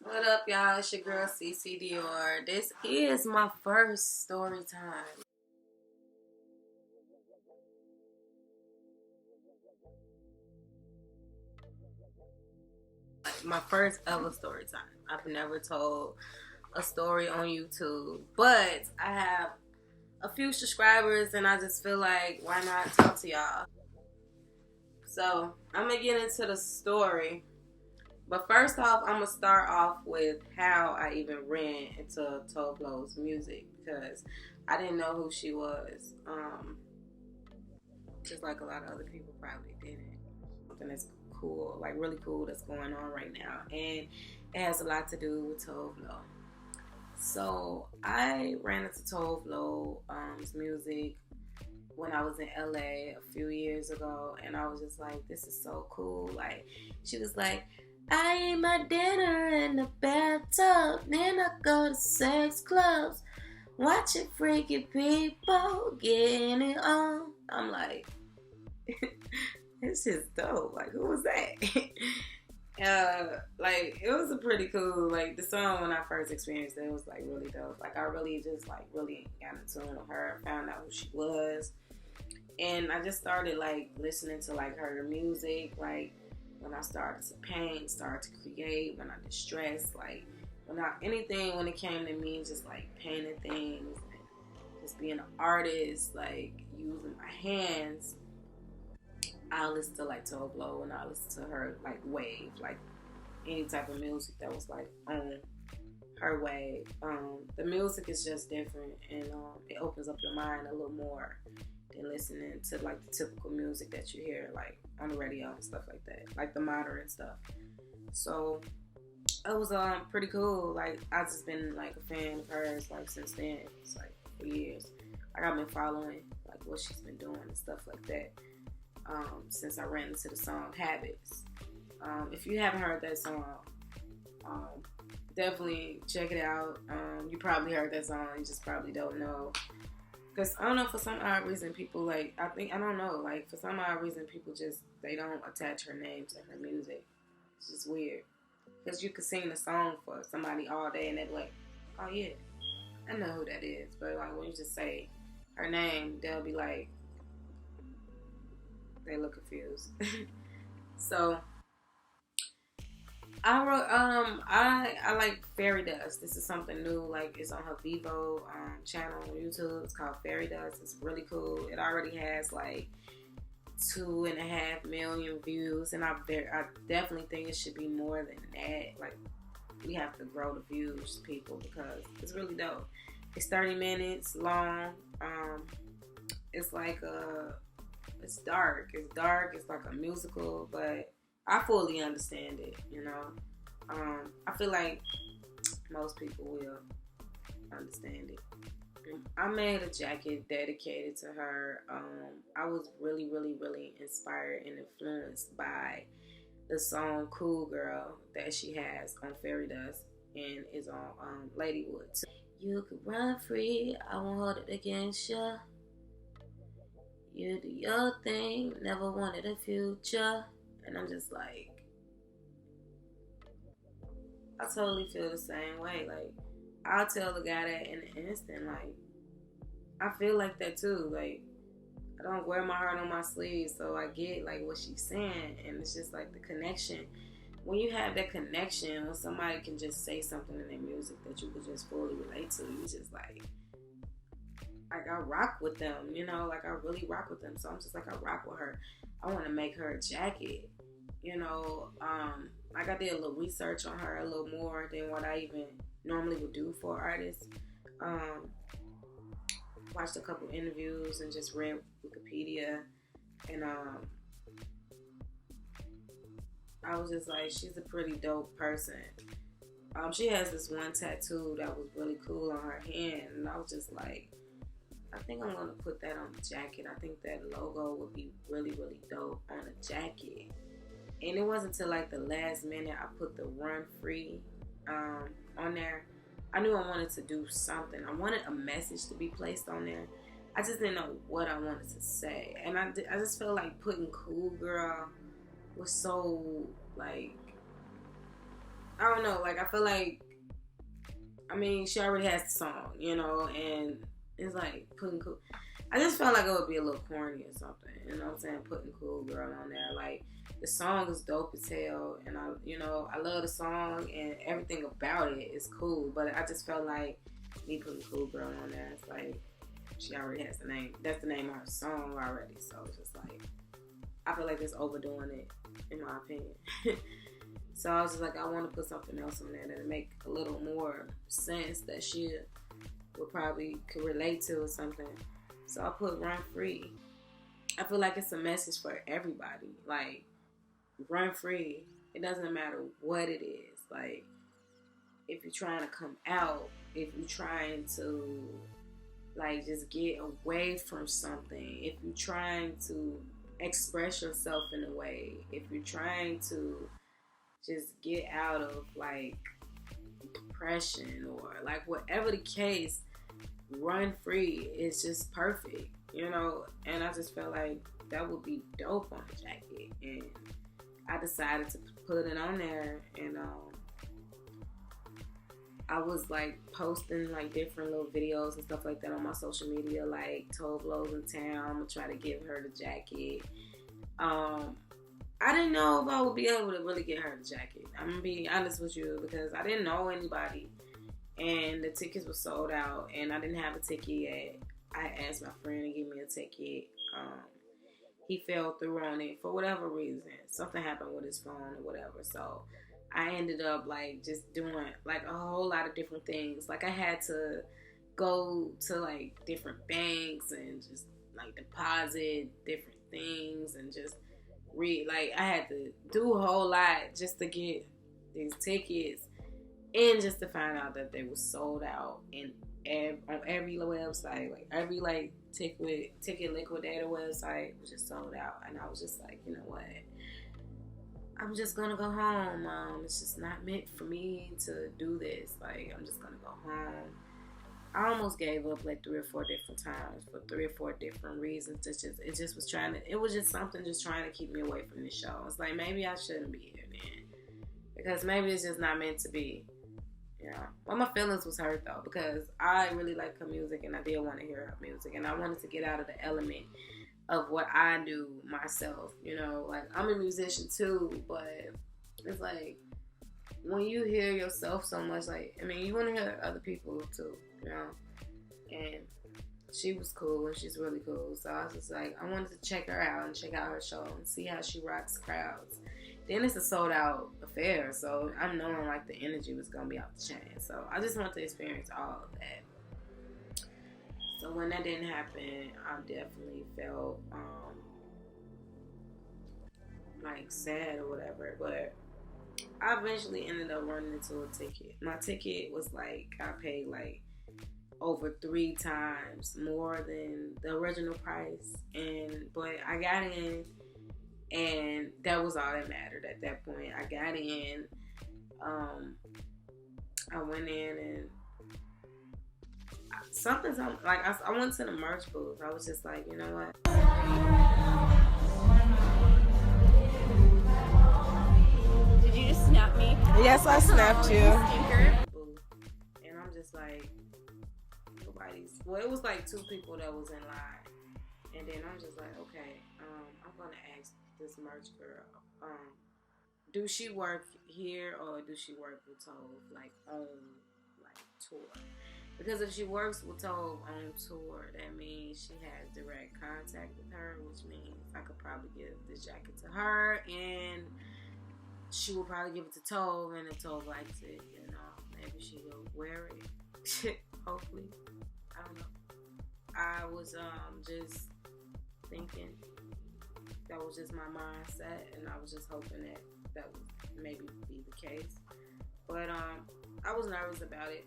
What up, y'all? It's your girl CC Dior. This is my first story time. My first ever story time. I've never told a story on YouTube, but I have a few subscribers, and I just feel like why not talk to y'all? So I'm gonna get into the story, but first off, I'm gonna start off with how I even ran into Tove's music because I didn't know who she was. Just like a lot of other people probably didn't. Something that's cool, like really cool, that's going on right now, and it has a lot to do with Tove. So I ran into Tove's music when I was in LA a few years ago, and I was just like, this is so cool. Like, she was like, I eat my dinner in the bathtub, then I go to sex clubs, watching freaky people getting it on. I'm like, this is dope. Like, who was that? Like, it was a pretty cool, like, the song when I first experienced it was like really dope. Like, I really just like really got in tune with her, found out who she was, and I just started like listening to like her music. Like, when I started to paint, started to create, when I distressed, like anything when it came to me, just like painting things, just being an artist, like using my hands. I listen to like Tove and I listen to her like wave, like any type of music that was like on her wave. The music is just different, and it opens up your mind a little more than listening to like the typical music that you hear like on the radio and stuff like that, like the modern stuff. So it was pretty cool. Like, I've just been like a fan of hers like since then. It's like for years. Like, I've been following like what she's been doing and stuff like that. Since I ran into the song Habits. If you haven't heard that song, um, definitely check it out. You probably heard that song, you just probably don't know. Because I don't know, for some odd reason, people like, I don't know, like for some odd reason, people just, they don't attach her name to her music. It's just weird. Because you could sing the song for somebody all day and they're like, oh yeah, I know who that is. But like when you just say her name, they'll be like, they look confused. So I wrote I like fairy dust. This is something new. Like, it's on her Vivo channel on YouTube. It's called Fairy Dust. It's really cool. It already has like 2.5 million views, and I definitely think it should be more than that. Like, we have to grow the views, people, because it's really dope. It's 30 minutes long. It's like it's dark. It's dark. It's like a musical, but I fully understand it. I feel like most people will understand it. I made a jacket dedicated to her. I was really, really, really inspired and influenced by the song "Cool Girl" that she has on Fairy Dust and is on Ladywood too. You could run free, I won't hold it against you. You do your thing, never wanted a future. And I'm just like, I totally feel the same way. Like, I'll tell the guy that in an instant. Like, I feel like that too. Like, I don't wear my heart on my sleeve, so I get like what she's saying, and it's just like the connection. When you have that connection, when somebody can just say something in their music that you could just fully relate to, you just like I rock with them, like I really rock with them. So I'm just like, I rock with her. I want to make her a jacket, like I did a little research on her, a little more than what I even normally would do for artists. Watched a couple interviews and just read Wikipedia, and I was just like, she's a pretty dope person. She has this one tattoo that was really cool on her hand, and I was just like, I think I'm gonna put that on the jacket. I think that logo would be really, really dope on a jacket. And it wasn't until like the last minute I put the "Run Free" on there. I knew I wanted to do something. I wanted a message to be placed on there. I just didn't know what I wanted to say, and I just felt like putting "Cool Girl" was so like I don't know. Like, I feel like, I mean, she already has the song, you know, and it's like putting cool. I just felt like it would be a little corny or something, you know what I'm saying? Putting Cool Girl on there. Like, the song is dope as hell, and I love the song, and everything about it is cool, but I just felt like me putting Cool Girl on there, it's like, she already has the name. That's the name of her song already, so it's just like, I feel like it's overdoing it, in my opinion. So I was just like, I want to put something else on there that make a little more sense that she would probably could relate to or something. So I put Run Free. I feel like it's a message for everybody. Like, run free. It doesn't matter what it is. Like, if you're trying to come out, if you're trying to, like, just get away from something, if you're trying to express yourself in a way, if you're trying to just get out of, like, depression or, like, whatever the case, Run Free is just perfect, you know? And I just felt like that would be dope on the jacket. And I decided to put it on there, and I was like posting like different little videos and stuff like that on my social media, like Tove in town. I'm gonna try to give her the jacket. I didn't know if I would be able to really get her the jacket. I'm gonna be honest with you, because I didn't know anybody, and the tickets were sold out, and I didn't have a ticket yet. I asked my friend to give me a ticket. He fell through on it for whatever reason. Something happened with his phone or whatever. So I ended up like just doing like a whole lot of different things. Like, I had to go to like different banks and just like deposit different things and just read. Like, I had to do a whole lot just to get these tickets, and just to find out that they were sold out on every website, like every like ticket liquidator website was just sold out. And I was just like, you know what? I'm just gonna go home. It's just not meant for me to do this. Like, I'm just gonna go home. I almost gave up like 3 or 4 different times for 3 or 4 different reasons. It was just something just trying to keep me away from the show. It's like, maybe I shouldn't be here then, because maybe it's just not meant to be. Yeah. Well, my feelings was hurt though, because I really like her music, and I did want to hear her music, and I wanted to get out of the element of what I do myself, you know. Like, I'm a musician too, but it's like, when you hear yourself so much, like, I mean, you want to hear other people too, you know. And she was cool, and she's really cool, so I was just like, I wanted to check her out and check out her show and see how she rocks crowds. Then it's a sold out affair, so I'm knowing like the energy was gonna be off the chain. So I just want to experience all of that. So when that didn't happen, I definitely felt like sad or whatever. But I eventually ended up running into a ticket. My ticket was like, I paid like over 3 times more than the original price, but I got in. And that was all that mattered at that point. I got in. I went in, and I went to the merch booth. I was just like, you know what? Did you just snap me? Yes, I snapped you. And I'm just like, nobody's. Well, it was like 2 people that was in line, and then I'm just like, okay, I'm gonna ask this merch girl, do she work here or do she work with Tove, like, on like tour? Because if she works with Tove on tour, that means she has direct contact with her, which means I could probably give this jacket to her, and she will probably give it to Tove, and if Tove likes it, you know, maybe she will wear it. Hopefully. I don't know. I was just thinking. That was just my mindset, and I was just hoping that would maybe be the case. But I was nervous about it.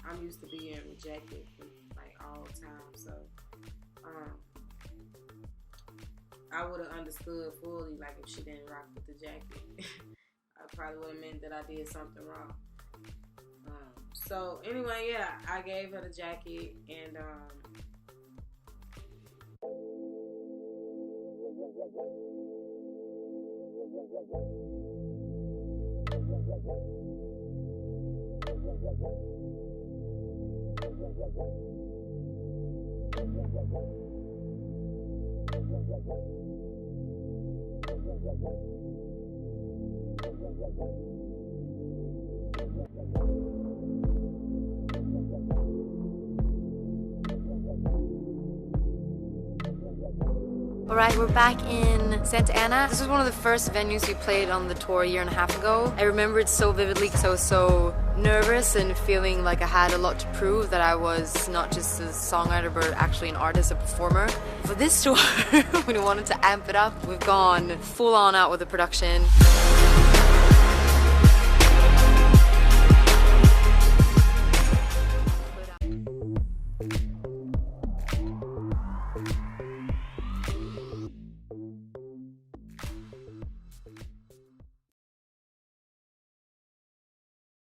I'm used to being rejected like all the time, so I would have understood fully, like, if she didn't rock with the jacket. I probably would have meant that I did something wrong. So anyway, yeah, I gave her the jacket, and Alright, we're back in Santa Ana. This was one of the first venues we played on the tour a year and a half ago. I remember it so vividly because I was so nervous and feeling like I had a lot to prove, that I was not just a songwriter but actually an artist, a performer. For this tour, we wanted to amp it up. We've gone full on out with the production.